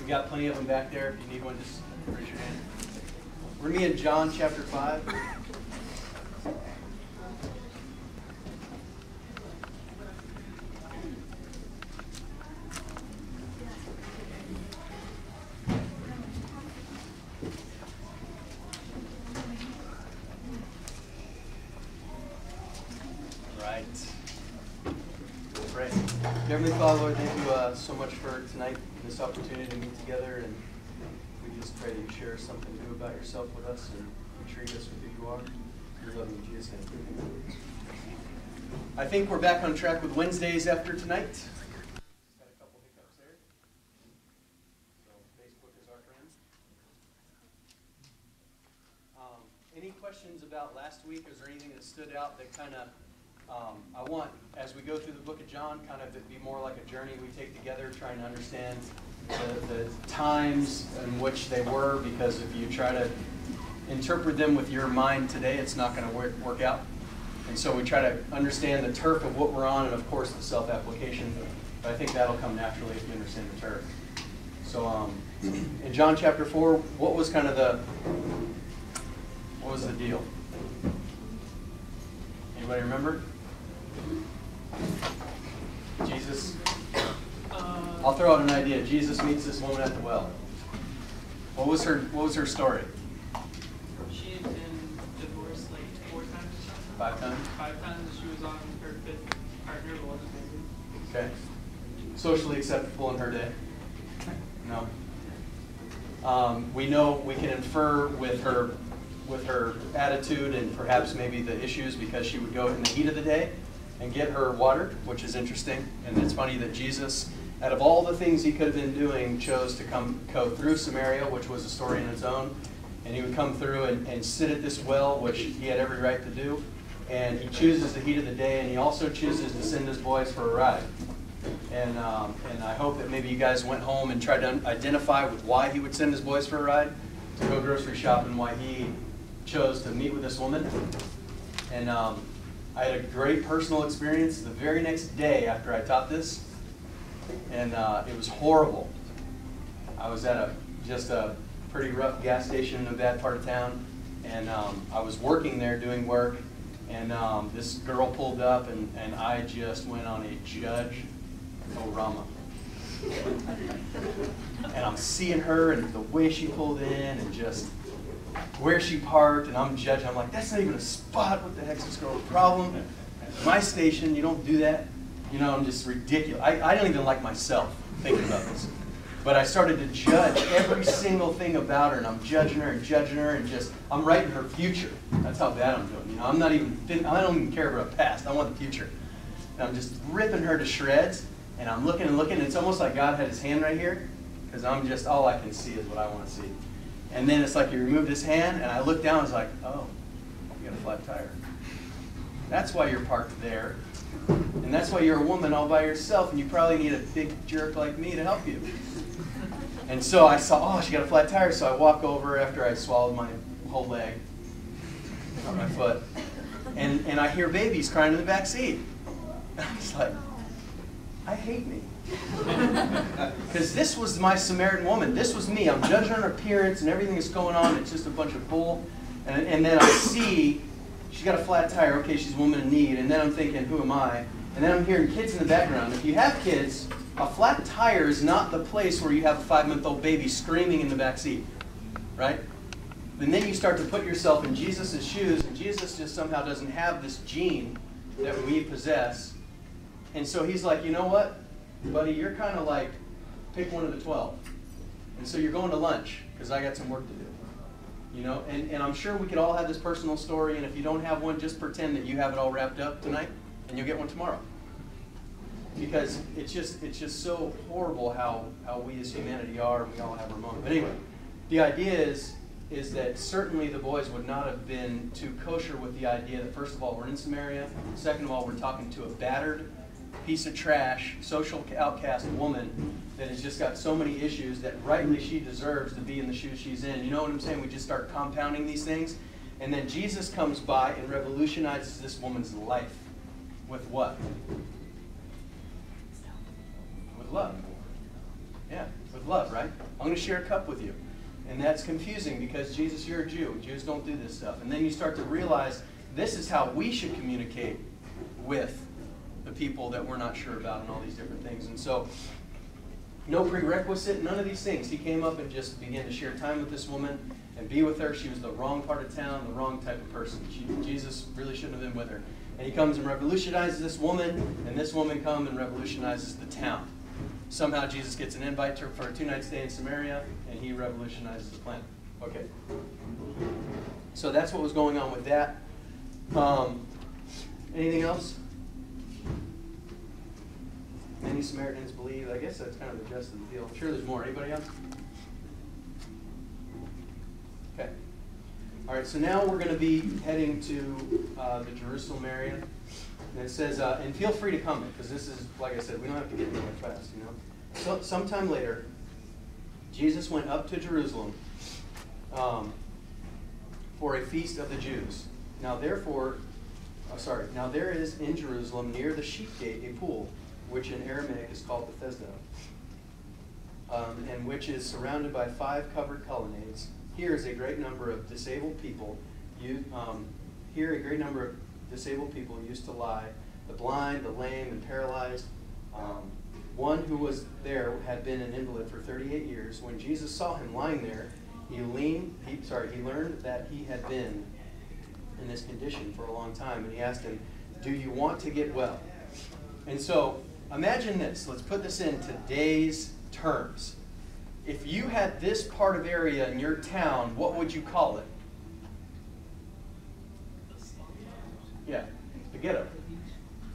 We got plenty of them back there. If you need one, just raise your hand. We're going to be in John chapter 5. Heavenly Father, Lord, thank you so much for tonight, this opportunity to meet together, and we just pray that you share something new about yourself with us and you treat us with who you are. We love you in Jesus' name. I think we're back on track with Wednesdays after tonight. Just got a couple hiccups there. So Facebook is our friend. Any questions about last week? Is there anything that stood out that kind of I want, as we go through the book of John, kind of it be more like a journey we take together, trying to understand the times in which they were, because if you try to interpret them with your mind today, it's not going to work out. And so we try to understand the turf of what we're on, and of course the self-application. But I think that'll come naturally if you understand the turf. So in John chapter 4, what was kind of what was the deal? Anybody remember? Jesus, I'll throw out an idea. Jesus meets this woman at the well. What was her story? She had been divorced like 4 times or something. 5 times? 5 times. She was on her 5th partner, but wasn't married. Okay. Socially acceptable in her day? No. We can infer with her attitude and perhaps maybe the issues, because she would go in the heat of the day and get her water, which is interesting. And it's funny that Jesus, out of all the things he could have been doing, chose to go through Samaria, which was a story in its own. And he would come through and sit at this well, which he had every right to do. And he chooses the heat of the day, and he also chooses to send his boys for a ride. And I hope that maybe you guys went home and tried to identify with why he would send his boys for a ride, to go grocery shopping, why he chose to meet with this woman. And I had a great personal experience the very next day after I taught this, and it was horrible. I was at just a pretty rough gas station in a bad part of town, and I was working there doing work, and this girl pulled up, and I just went on a Judge Orama. And I'm seeing her and the way she pulled in and just where she parked, and I'm judging. I'm like, that's not even a spot. What the heck's this girl's problem? My station, you don't do that. You know, I'm just ridiculous. I don't even like myself thinking about this. But I started to judge every single thing about her, and I'm judging her, and just, I'm writing her future. That's how bad I'm doing. You know, I don't even care about her past. I want the future. And I'm just ripping her to shreds, and I'm looking, and it's almost like God had his hand right here, because I'm just, all I can see is what I want to see. And then it's like he removed his hand, and I looked down, and I was like, oh, you got a flat tire. That's why you're parked there. And that's why you're a woman all by yourself, and you probably need a big jerk like me to help you. And so I saw, oh, she got a flat tire, so I walk over after I swallowed my whole leg, not my foot, and I hear babies crying in the back seat. And I was like, I hate me. Because this was my Samaritan woman. This was me. I'm judging her appearance and everything that's going on. It's just a bunch of bull. And then I see she's got a flat tire. Okay, she's a woman in need. And then I'm thinking, who am I? And then I'm hearing kids in the background. If you have kids, a flat tire is not the place where you have a 5-month-old baby screaming in the back seat, right? And then you start to put yourself in Jesus' shoes, and Jesus just somehow doesn't have this gene that we possess. And so he's like, you know what, buddy, you're kind of like, pick one of the 12. And so you're going to lunch, because I got some work to do. You know, and I'm sure we could all have this personal story, and if you don't have one, just pretend that you have it all wrapped up tonight, and you'll get one tomorrow. Because it's just so horrible how we as humanity are, and we all have our moment. But anyway, the idea is that certainly the boys would not have been too kosher with the idea that, first of all, we're in Samaria, second of all, we're talking to a battered piece of trash, social outcast woman that has just got so many issues that rightly she deserves to be in the shoes she's in. You know what I'm saying? We just start compounding these things. And then Jesus comes by and revolutionizes this woman's life. With what? With love. Yeah, with love, right? I'm going to share a cup with you. And that's confusing because Jesus, you're a Jew. Jews don't do this stuff. And then you start to realize this is how we should communicate with the people that we're not sure about and all these different things. And so, no prerequisite, none of these things. He came up and just began to share time with this woman and be with her. She was the wrong part of town, the wrong type of person. Jesus really shouldn't have been with her. And he comes and revolutionizes this woman, and this woman comes and revolutionizes the town. Somehow Jesus gets an invite for a 2-night stay in Samaria, and he revolutionizes the planet. Okay. So that's what was going on with that. Anything else? Many Samaritans believe. I guess that's kind of the gist of the deal. I'm sure there's more. Anybody else? Okay. All right, so now we're going to be heading to the Jerusalem area. And it says, and feel free to comment, because this is, like I said, we don't have to get anywhere fast, you know. So sometime later, Jesus went up to Jerusalem for a feast of the Jews. Now there is in Jerusalem near the sheep gate a pool, which in Aramaic is called Bethesda, and which is surrounded by 5 covered colonnades. Here is a great number of disabled people. Here a great number of disabled people used to lie, the blind, the lame, and paralyzed. One who was there had been an invalid for 38 years. When Jesus saw him lying there, he learned that he had been in this condition for a long time, and he asked him, "Do you want to get well?" And so, imagine this. Let's put this in today's terms. If you had this part of area in your town, what would you call it? Yeah, the ghetto.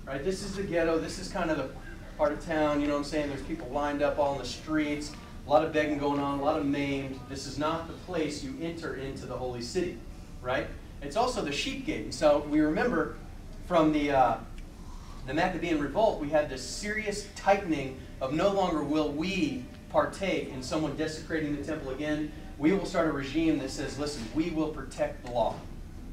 Right? This is the ghetto. This is kind of the part of town, you know what I'm saying? There's people lined up all in the streets, a lot of begging going on, a lot of maimed. This is not the place you enter into the holy city, right? It's also the sheep gate. And so we remember from the Maccabean revolt, we had this serious tightening of no longer will we partake in someone desecrating the temple again. We will start a regime that says, listen, we will protect the law,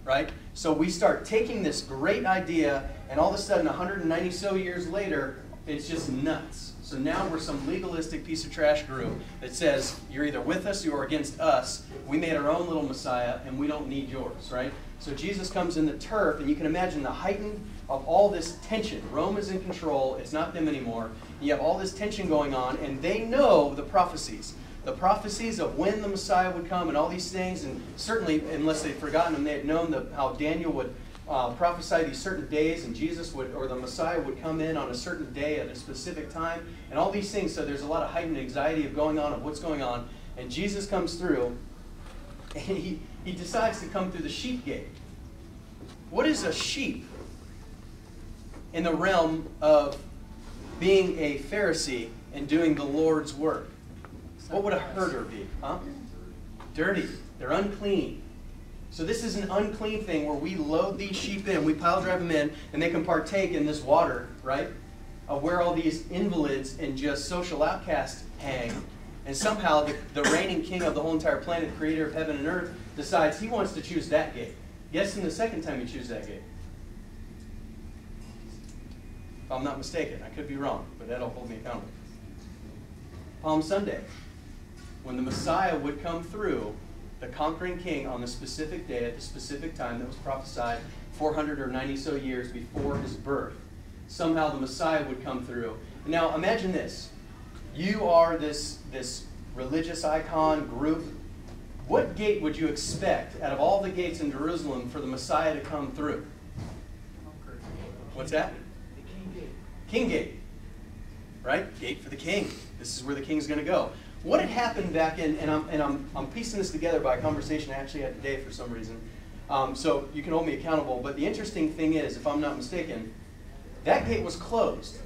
right? So we start taking this great idea, and all of a sudden, 190 so years later, it's just nuts. So now we're some legalistic piece of trash group that says, you're either with us or against us. We made our own little Messiah, and we don't need yours, right? So Jesus comes in the turf, and you can imagine the heightened of all this tension. Rome is in control. It's not them anymore. You have all this tension going on, and they know the prophecies. The prophecies of when the Messiah would come and all these things, and certainly, unless they'd forgotten them, they had known how Daniel would prophesy these certain days, and Jesus would, or the Messiah would come in on a certain day at a specific time, and all these things. So there's a lot of heightened anxiety of what's going on, and Jesus comes through, and he decides to come through the sheep gate. What is a sheep in the realm of being a Pharisee and doing the Lord's work? What would a herder be? Huh? Dirty. They're unclean. So this is an unclean thing where we load these sheep in, we pile drive them in, and they can partake in this water, right? Where all these invalids and just social outcasts hang. And somehow the reigning king of the whole entire planet, creator of heaven and earth, decides he wants to choose that gate. Guess in the second time you choose that gate. If I'm not mistaken, I could be wrong, but that'll hold me accountable. Palm Sunday, when the Messiah would come through, the conquering king on the specific day at the specific time that was prophesied 490 so years before his birth. Somehow the Messiah would come through. Now imagine this. You are this religious icon group. What gate would you expect out of all the gates in Jerusalem for the Messiah to come through? What's that? The King Gate. King Gate. Right? Gate for the king. This is where the king's going to go. What had happened back in, and I'm piecing this together by a conversation I actually had today for some reason, so you can hold me accountable, but the interesting thing is, if I'm not mistaken, that gate was closed.